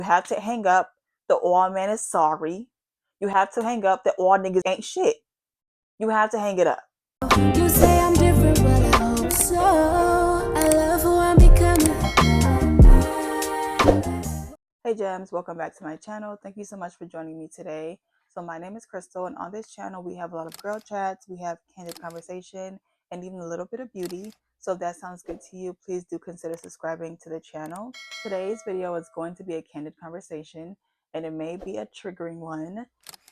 You have to hang up the all man is sorry. You have to hang up that all niggas ain't shit. You have to hang it up. You say I'm different, well I hope so. I love who I'm becoming. Hey gems, welcome back to my channel. Thank you so much for joining me today. So my name is Crystal, and on this channel we have a lot of girl chats, we have candid conversation, and even a little bit of beauty. So if that sounds good to you, please do consider subscribing to the channel. Today's video is going to be a candid conversation, and it may be a triggering one.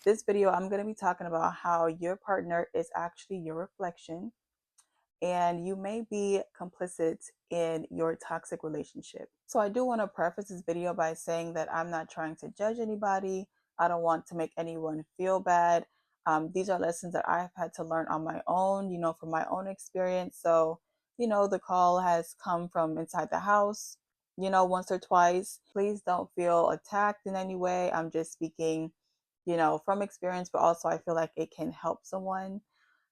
This video I'm going to be talking about how your partner is actually your reflection, and you may be complicit in your toxic relationship. So I do want to preface this video by saying that I'm not trying to judge anybody. I don't want to make anyone feel bad. These are lessons that I've had to learn on my own, from my own experience. So, the call has come from inside the house, once or twice. Please don't feel attacked in any way. I'm just speaking, from experience, but also I feel like it can help someone.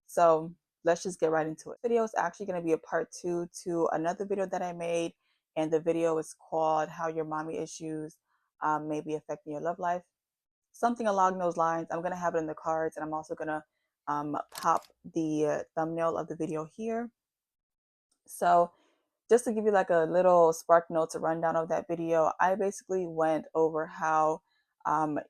So let's just get right into it. This video is actually going to be a part 2 to another video that I made, and the video is called How Your Mommy Issues May Be Affecting Your Love Life. Something along those lines. I'm going to have it in the cards, and I'm also going to pop the thumbnail of the video here. So just to give you like a little spark notes, a rundown of that video, I basically went over how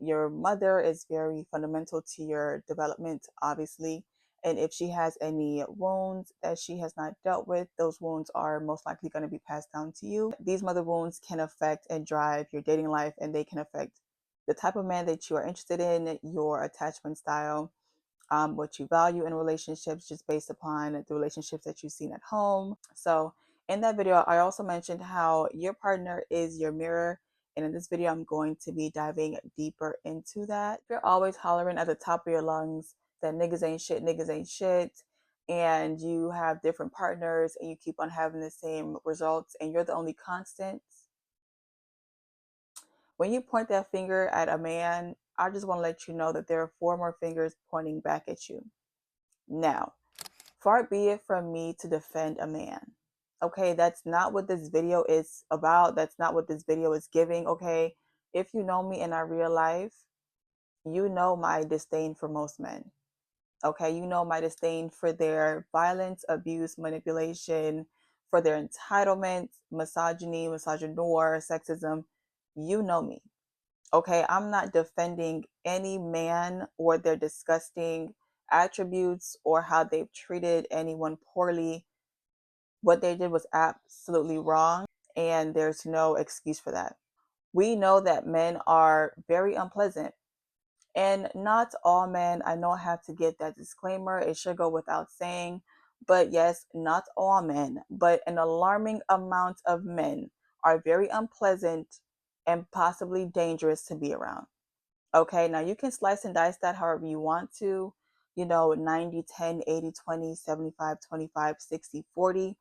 your mother is very fundamental to your development, obviously. And if she has any wounds that she has not dealt with, those wounds are most likely going to be passed down to you. These mother wounds can affect and drive your dating life, and they can affect the type of man that you are interested in, your attachment style, what you value in relationships, just based upon the relationships that you've seen at home. So in that video, I also mentioned how your partner is your mirror. And in this video, I'm going to be diving deeper into that. If you're always hollering at the top of your lungs that niggas ain't shit, and you have different partners and you keep on having the same results and you're the only constant, when you point that finger at a man, I just want to let you know that there are 4 more fingers pointing back at you. Now, far be it from me to defend a man. Okay, that's not what this video is about. That's not what this video is giving. Okay, if you know me in our real life, you know my disdain for most men. Okay, you know my disdain for their violence, abuse, manipulation, for their entitlement, misogyny, misogynoir, sexism. You know me. Okay, I'm not defending any man or their disgusting attributes or how they've treated anyone poorly. What they did was absolutely wrong, and there's no excuse for that. We know that men are very unpleasant, and not all men. I know I have to give that disclaimer. It should go without saying. But yes, not all men, but an alarming amount of men are very unpleasant and possibly dangerous to be around. Okay, now you can slice and dice that however you want to, 90, 10, 80, 20, 75, 25, 60, 40.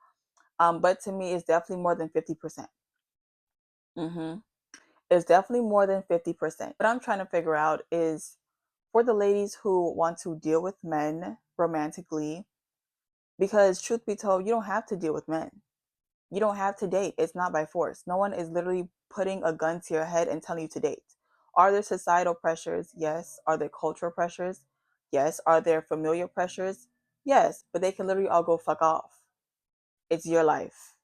But to me, it's definitely more than 50%. It's definitely more than 50%. What I'm trying to figure out is for the ladies who want to deal with men romantically, because truth be told, you don't have to deal with men. You don't have to date. It's not by force. No one is literally putting a gun to your head and telling you to date. Are there societal pressures? Yes. Are there cultural pressures? Yes. Are there familiar pressures? Yes. But they can literally all go fuck off. It's your life,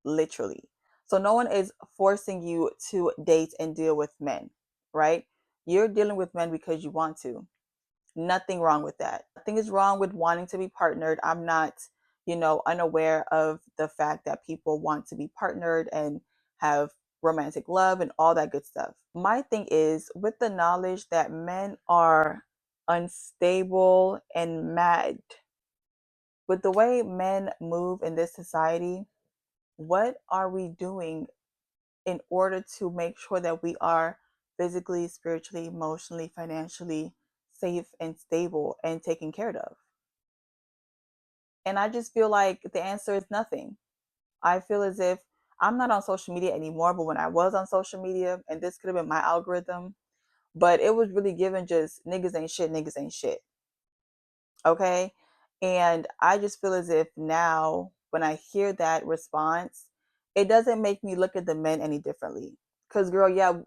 literally. So no one is forcing you to date and deal with men, right? You're dealing with men because you want to. Nothing wrong with that. Nothing is wrong with wanting to be partnered. I'm not, unaware of the fact that people want to be partnered and have romantic love and all that good stuff. My thing is, with the knowledge that men are unstable and mad, with the way men move in this society, what are we doing in order to make sure that we are physically, spiritually, emotionally, financially safe and stable and taken care of? And I just feel like the answer is nothing. I feel as if I'm not on social media anymore, but when I was on social media, and this could have been my algorithm, but it was really given just niggas ain't shit, niggas ain't shit. Okay. And I just feel as if now, when I hear that response, it doesn't make me look at the men any differently. Because, girl, yeah,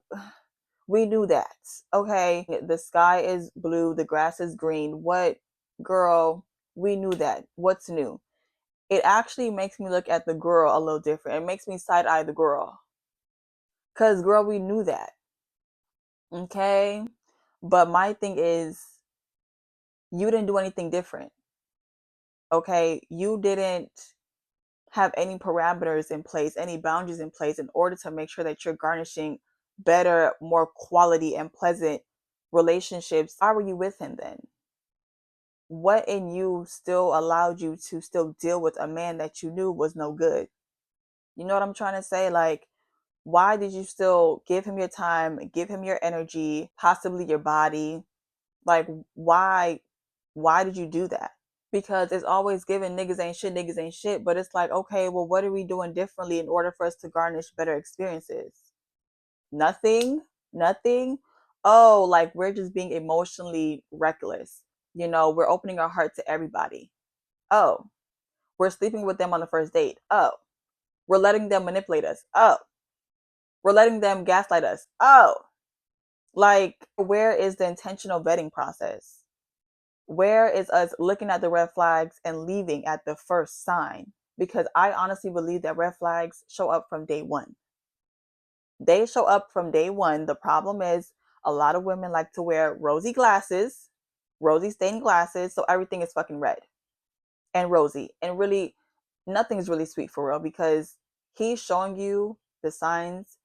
We knew that. Okay. The sky is blue, the grass is green. What, girl? We knew that. What's new? It actually makes me look at the girl a little different. It makes me side eye the girl. Because, girl, we knew that. Okay. But my thing is, you didn't do anything different. Okay. You didn't have any parameters in place, any boundaries in place in order to make sure that you're garnishing better, more quality and pleasant relationships. Why were you with him then? What in you still allowed you to still deal with a man that you knew was no good? You know what I'm trying to say? Like, why did you still give him your time, give him your energy, possibly your body? Like, why did you do that? Because it's always given niggas ain't shit, but it's like, okay, well, what are we doing differently in order for us to garnish better experiences? Nothing, nothing. Oh, like we're just being emotionally reckless. We're opening our heart to everybody. Oh, we're sleeping with them on the first date. Oh, we're letting them manipulate us. Oh, we're letting them gaslight us. Oh, like, where is the intentional vetting process? Where is us looking at the red flags and leaving at the first sign? Because I honestly believe that red flags show up from day one. They show up from day one. The problem is a lot of women like to wear rosy glasses, rosy stained glasses, so everything is fucking red and rosy. And really, nothing's really sweet for real because he's showing you the signs,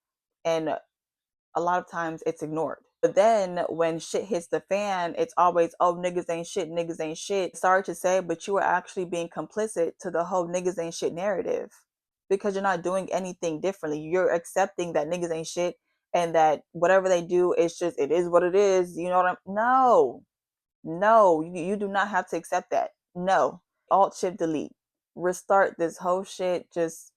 and a lot of times it's ignored. But then when shit hits the fan, it's always, oh, niggas ain't shit, niggas ain't shit. Sorry to say, but you are actually being complicit to the whole niggas ain't shit narrative because you're not doing anything differently. You're accepting that niggas ain't shit and that whatever they do, it's just, it is what it is. You know what I'm, no, no, you do not have to accept that. No, alt shift delete, restart this whole shit. Just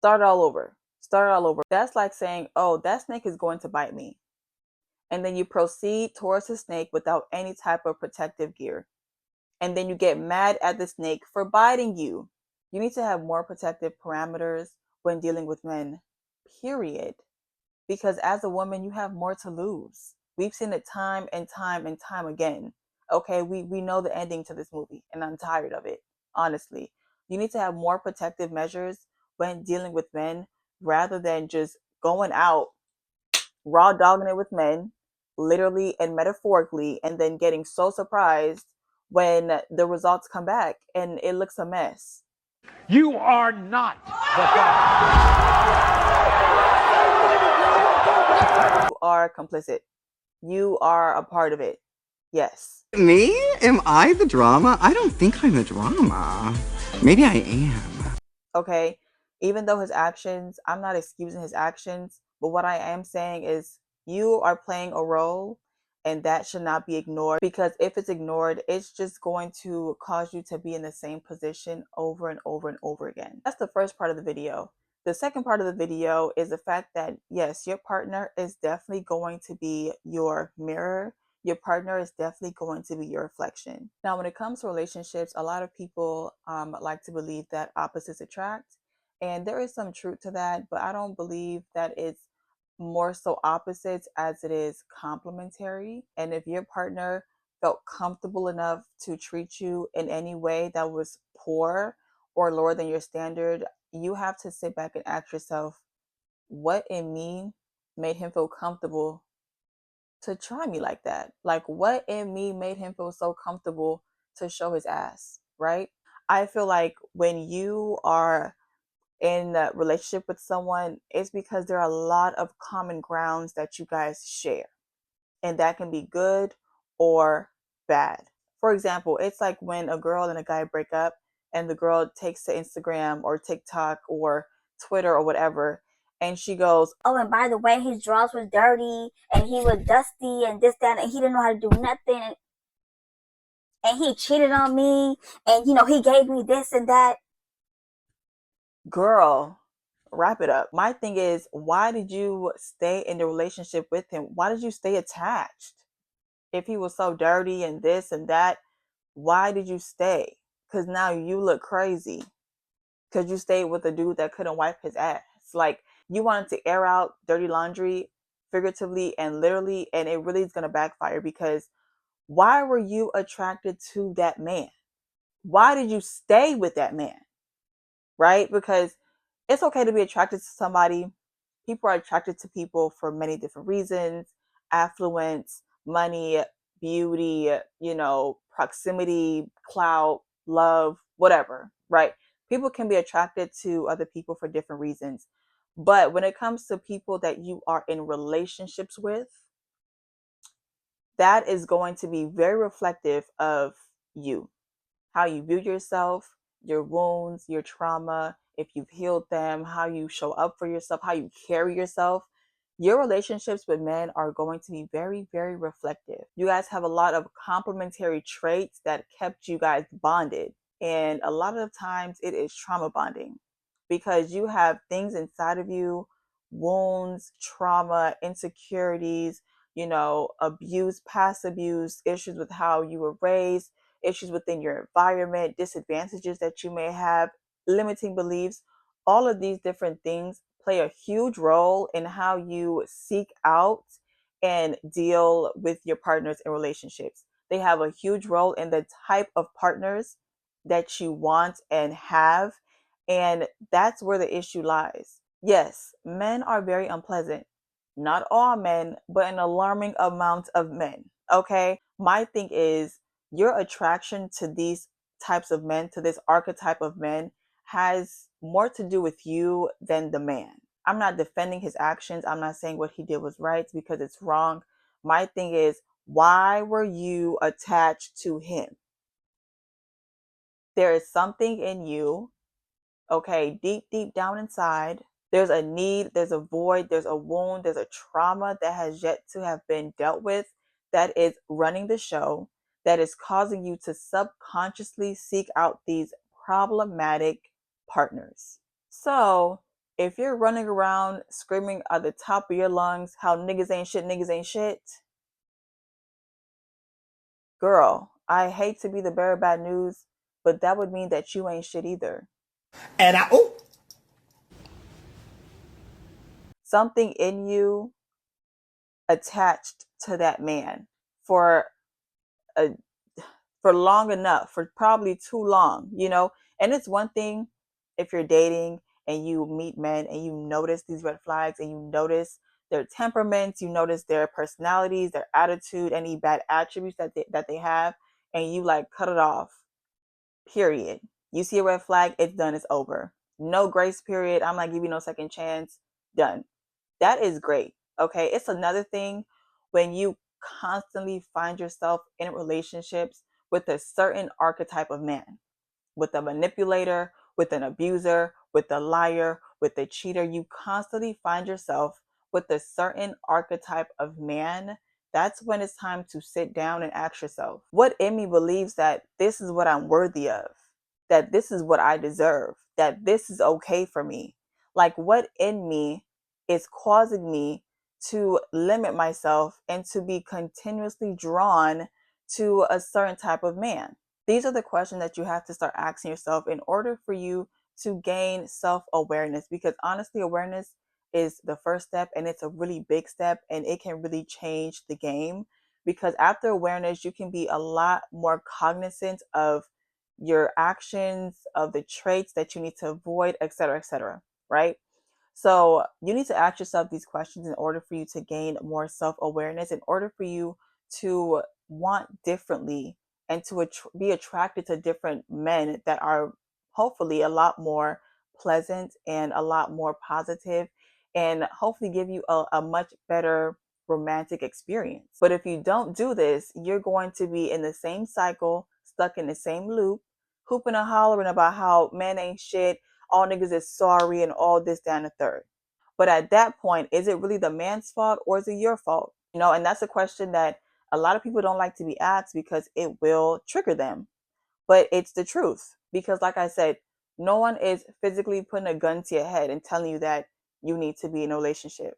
start all over. Start all over. That's like saying, oh, that snake is going to bite me. And then you proceed towards the snake without any type of protective gear. And then you get mad at the snake for biting you. You need to have more protective parameters when dealing with men, period. Because as a woman, you have more to lose. We've seen it time and time and time again. Okay, we know the ending to this movie, and I'm tired of it, honestly. You need to have more protective measures when dealing with men rather than just going out raw dogging it with men, literally and metaphorically, and then getting so surprised when the results come back and it looks a mess. You are not the problem. You are complicit. You are a part of it. Yes. Me? Am I the drama? I don't think I'm the drama. Maybe I am. Okay. Even though his actions, I'm not excusing his actions, but what I am saying is you are playing a role and that should not be ignored because if it's ignored, it's just going to cause you to be in the same position over and over and over again. That's the first part of the video. The second part of the video is the fact that yes, your partner is definitely going to be your mirror. Your partner is definitely going to be your reflection. Now, when it comes to relationships, a lot of people like to believe that opposites attract. And there is some truth to that, but I don't believe that it's more so opposites as it is complementary. And if your partner felt comfortable enough to treat you in any way that was poor or lower than your standard, you have to sit back and ask yourself, what in me made him feel comfortable to try me like that? Like, what in me made him feel so comfortable to show his ass, right? I feel like when you are in a relationship with someone, it's because there are a lot of common grounds that you guys share, and that can be good or bad. For example, it's like when a girl and a guy break up and the girl takes to Instagram or TikTok or Twitter or whatever, and she goes, oh, and by the way, his drawers was dirty and he was dusty and this, that, and he didn't know how to do nothing. And he cheated on me and, he gave me this and that. girl, wrap it up. My thing is, why did you stay in the relationship with him? Why did you stay attached? If he was so dirty and this and that, why did you stay? Because now you look crazy because you stayed with a dude that couldn't wipe his ass. Like, you wanted to air out dirty laundry, figuratively and literally, and it really is going to backfire because why were you attracted to that man? Why did you stay with that man? Right? Because it's okay to be attracted to somebody. People are attracted to people for many different reasons: affluence, money, beauty, proximity, clout, love, whatever, right? People can be attracted to other people for different reasons. But when it comes to people that you are in relationships with, that is going to be very reflective of you, how you view yourself, your wounds, your trauma, if you've healed them, how you show up for yourself, how you carry yourself. Your relationships with men are going to be very, very reflective. You guys have a lot of complementary traits that kept you guys bonded. And a lot of times it is trauma bonding because you have things inside of you, wounds, trauma, insecurities, abuse, past abuse, issues with how you were raised, issues within your environment, disadvantages that you may have, limiting beliefs. All of these different things play a huge role in how you seek out and deal with your partners in relationships. They have a huge role in the type of partners that you want and have. And that's where the issue lies. Yes, men are very unpleasant. Not all men, but an alarming amount of men. Okay. My thing is, your attraction to these types of men, to this archetype of men, has more to do with you than the man. I'm not defending his actions. I'm not saying what he did was right because it's wrong. My thing is, why were you attached to him? There is something in you, okay, deep, deep down inside. There's a need, there's a void, there's a wound, there's a trauma that has yet to have been dealt with that is running the show, that is causing you to subconsciously seek out these problematic partners. So, if you're running around screaming at the top of your lungs how niggas ain't shit, girl, I hate to be the bearer of bad news, but that would mean that you ain't shit either. And I, oh, Something in you attached to that man for a for long enough, for probably too long, And it's one thing if you're dating and you meet men and you notice these red flags and you notice their temperaments, you notice their personalities, their attitude, any bad attributes that they have, and you like cut it off. Period. You see a red flag, it's done, it's over. No grace period. I'm not giving you no second chance. Done. That is great. Okay. It's another thing when you constantly find yourself in relationships with a certain archetype of man, with a manipulator, with an abuser, with a liar, with a cheater. You constantly find yourself with a certain archetype of man. That's when it's time to sit down and ask yourself, what in me believes that this is what I'm worthy of, that this is what I deserve, that this is okay for me? Like, what in me is causing me to limit myself and to be continuously drawn to a certain type of man? These are the questions that you have to start asking yourself in order for you to gain self awareness. Because honestly, awareness is the first step and it's a really big step and it can really change the game. Because after awareness, you can be a lot more cognizant of your actions, of the traits that you need to avoid, et cetera, right? So you need to ask yourself these questions in order for you to gain more self-awareness, in order for you to want differently and to be attracted to different men that are hopefully a lot more pleasant and a lot more positive and hopefully give you a much better romantic experience. But if you don't do this, you're going to be in the same cycle, stuck in the same loop, hooping and hollering about how men ain't shit, all niggas is sorry, and all this, down the third. But at that point, is it really the man's fault or is it your fault? And that's a question that a lot of people don't like to be asked because it will trigger them. But it's the truth. Because, like I said, no one is physically putting a gun to your head and telling you that you need to be in a relationship.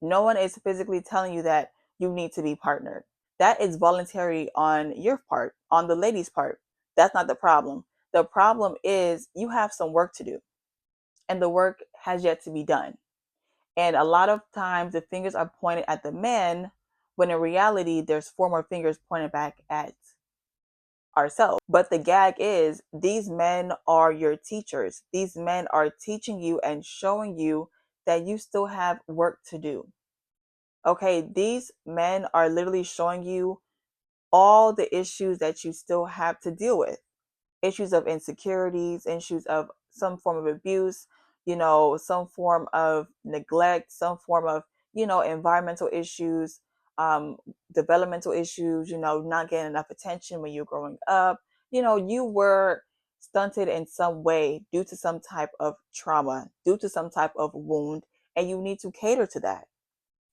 No one is physically telling you that you need to be partnered. That is voluntary on your part, on the lady's part. That's not the problem. The problem is you have some work to do, and the work has yet to be done. And a lot of times the fingers are pointed at the men, when in reality, there's four more fingers pointed back at ourselves. But the gag is, these men are your teachers. These men are teaching you and showing you that you still have work to do. Okay, these men are literally showing you all the issues that you still have to deal with, issues of insecurities, issues of some form of abuse, some form of neglect, some form of, environmental issues, um, developmental issues, not getting enough attention when you're growing up. You were stunted in some way due to some type of trauma, due to some type of wound, and you need to cater to that.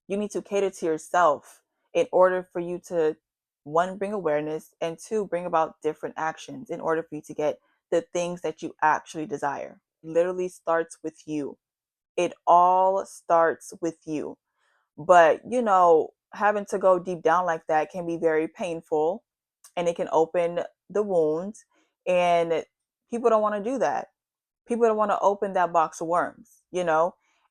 You need to cater to yourself in order for you to, one, bring awareness, and two, bring about different actions in order for you to get the things that you actually desire. It literally starts with you. It all starts with you. But, having to go deep down like that can be very painful, and it can open the wounds. And people don't want to do that. People don't want to open that box of worms,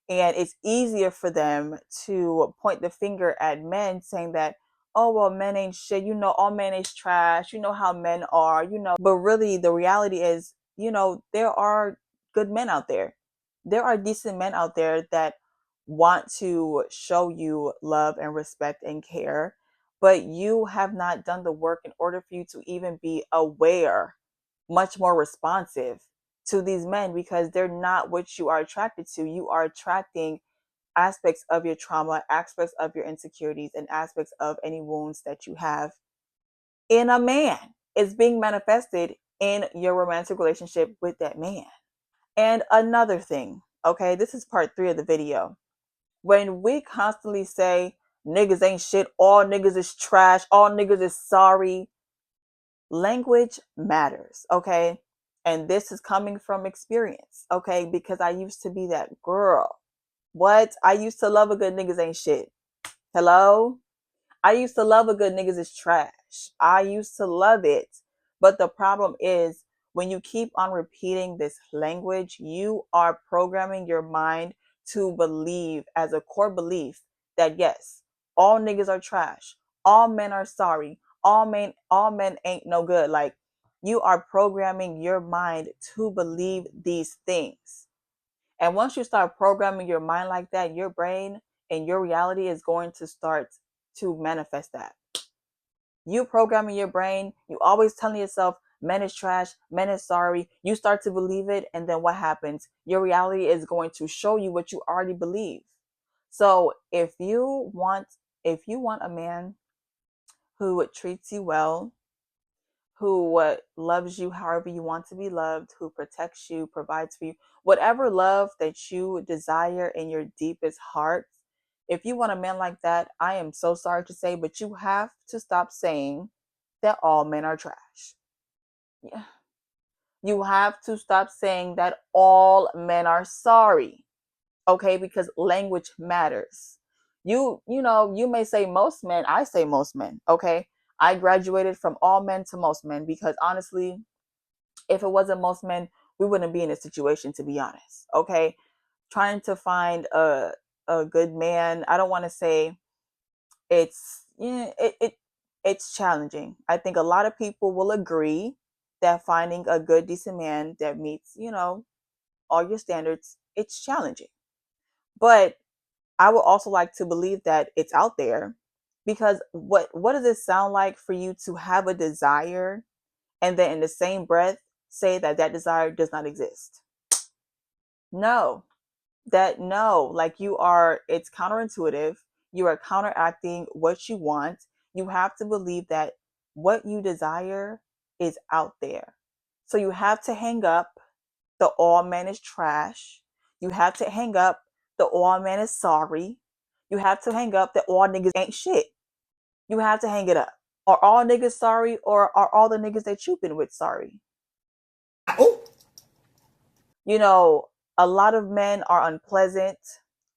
and it's easier for them to point the finger at men, saying that, oh, well, men ain't shit, all men is trash, how men are, but really the reality is, there are good men out there. There are decent men out there that want to show you love and respect and care, but you have not done the work in order for you to even be aware, much more responsive to these men, because they're not what you are attracted to. You are attracting aspects of your trauma, aspects of your insecurities, and aspects of any wounds that you have in a man. It's being manifested in your romantic relationship with that man. And another thing, okay, this is part 3 of the video. When we constantly say niggas ain't shit, all niggas is trash, all niggas is sorry, language matters, okay? And this is coming from experience, okay? Because I used to be that girl. What? I used to love a good niggas ain't shit. Hello? I used to love a good niggas is trash. I used to love it. But the problem is, when you keep on repeating this language, you are programming your mind to believe, as a core belief, that yes, all niggas are trash. All men are sorry. All men ain't no good. Like, you are programming your mind to believe these things. And once you start programming your mind like that, your brain and your reality is going to start to manifest that. You programming your brain, you always telling yourself, men is trash, men is sorry. You start to believe it, and then what happens? Your reality is going to show you what you already believe. So if you want a man who treats you well, who loves you however you want to be loved, who protects you, provides for you, whatever love that you desire in your deepest heart. If you want a man like that, I am so sorry to say, but you have to stop saying that all men are trash. Yeah. You have to stop saying that all men are sorry. Okay, because language matters. You may say most men, I say most men, okay? I graduated from all men to most men because honestly, if it wasn't most men, we wouldn't be in a situation, to be honest. Okay, trying to find a good man, I don't want to say it's challenging. I think a lot of people will agree that finding a good decent man that meets all your standards, it's challenging. But I would also like to believe that it's out there, because what does it sound like for you to have a desire and then in the same breath say that that desire does not exist? No. No, like, it's counterintuitive. You are counteracting what you want. You have to believe that what you desire is out there. So you have to hang up the all man is trash. You have to hang up the all man is sorry. You have to hang up that all niggas ain't shit. You have to hang it up. Are all niggas sorry, or are all the niggas that you've been with sorry? You know, a lot of men are unpleasant.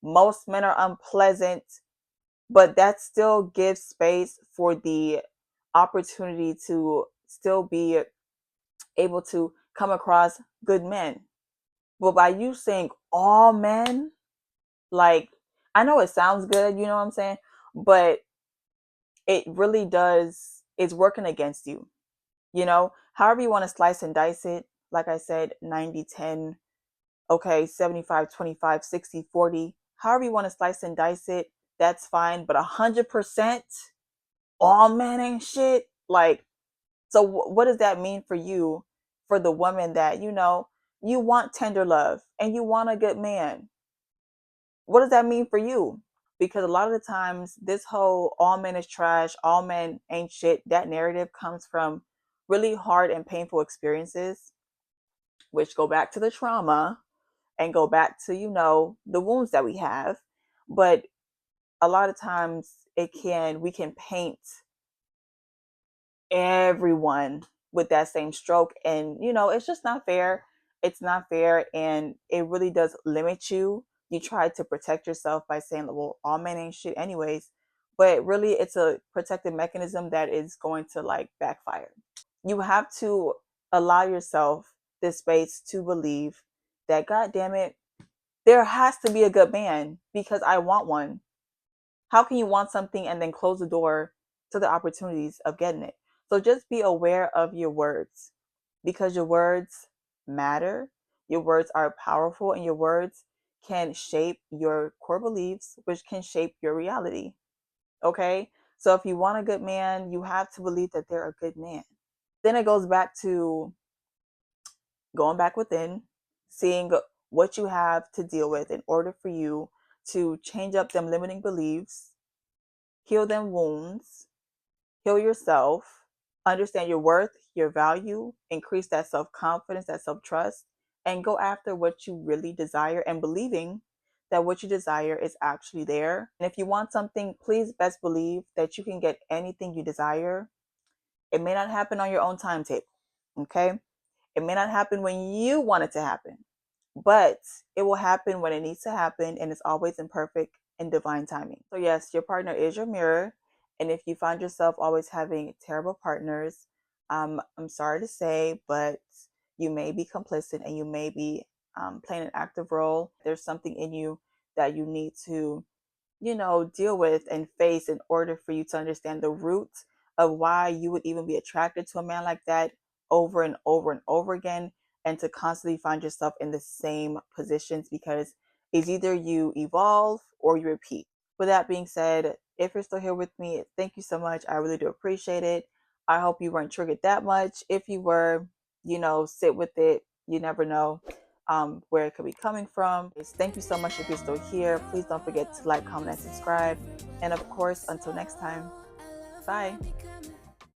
Most men are unpleasant, but that still gives space for the opportunity to still be able to come across good men. But by you saying all men, like, I know it sounds good, you know what I'm saying? But it really does, it's working against you, you know? However you want to slice and dice it, like I said, 90-10, okay, 75-25, 60-40, however you want to slice and dice it, that's fine. But 100% all men ain't shit. Like, so what does that mean for you, for the woman that, you know, you want tender love and you want a good man? What does that mean for you? Because a lot of the times, this whole all men is trash, all men ain't shit, that narrative comes from really hard and painful experiences, which go back to the trauma and go back to, you know, the wounds that we have. But a lot of times we can paint everyone with that same stroke, and you know, it's just not fair. It's not fair, and it really does limit you. You try to protect yourself by saying, well, all men ain't shit anyways, but really it's a protective mechanism that is going to like backfire. You have to allow yourself this space to believe that, god damn it, there has to be a good man because I want one. How can you want something and then close the door to the opportunities of getting it? So just be aware of your words, because your words matter. Your words are powerful, and your words can shape your core beliefs, which can shape your reality. Okay? So if you want a good man, you have to believe that they're a good man. Then it goes back to going back within, seeing what you have to deal with in order for you to change up them limiting beliefs, heal them wounds, heal yourself, understand your worth, your value, increase that self confidence, that self trust, and go after what you really desire and believing that what you desire is actually there. And if you want something, please best believe that you can get anything you desire. It may not happen on your own timetable, okay? It may not happen when you want it to happen, but it will happen when it needs to happen, and it's always in perfect and divine timing. So yes, your partner is your mirror, and if you find yourself always having terrible partners, I'm sorry to say, but you may be complicit and you may be playing an active role. There's something in you that you need to, you know, deal with and face in order for you to understand the root of why you would even be attracted to a man like that over and over and over again, and to constantly find yourself in the same positions, because it's either you evolve or you repeat. With that being said, if you're still here with me, thank you so much. I really do appreciate it. I hope you weren't triggered that much. If you were, you know, sit with it. You never know where it could be coming from. Thank you so much if you're still here. Please don't forget to like, comment, and subscribe. And of course, until next time, bye.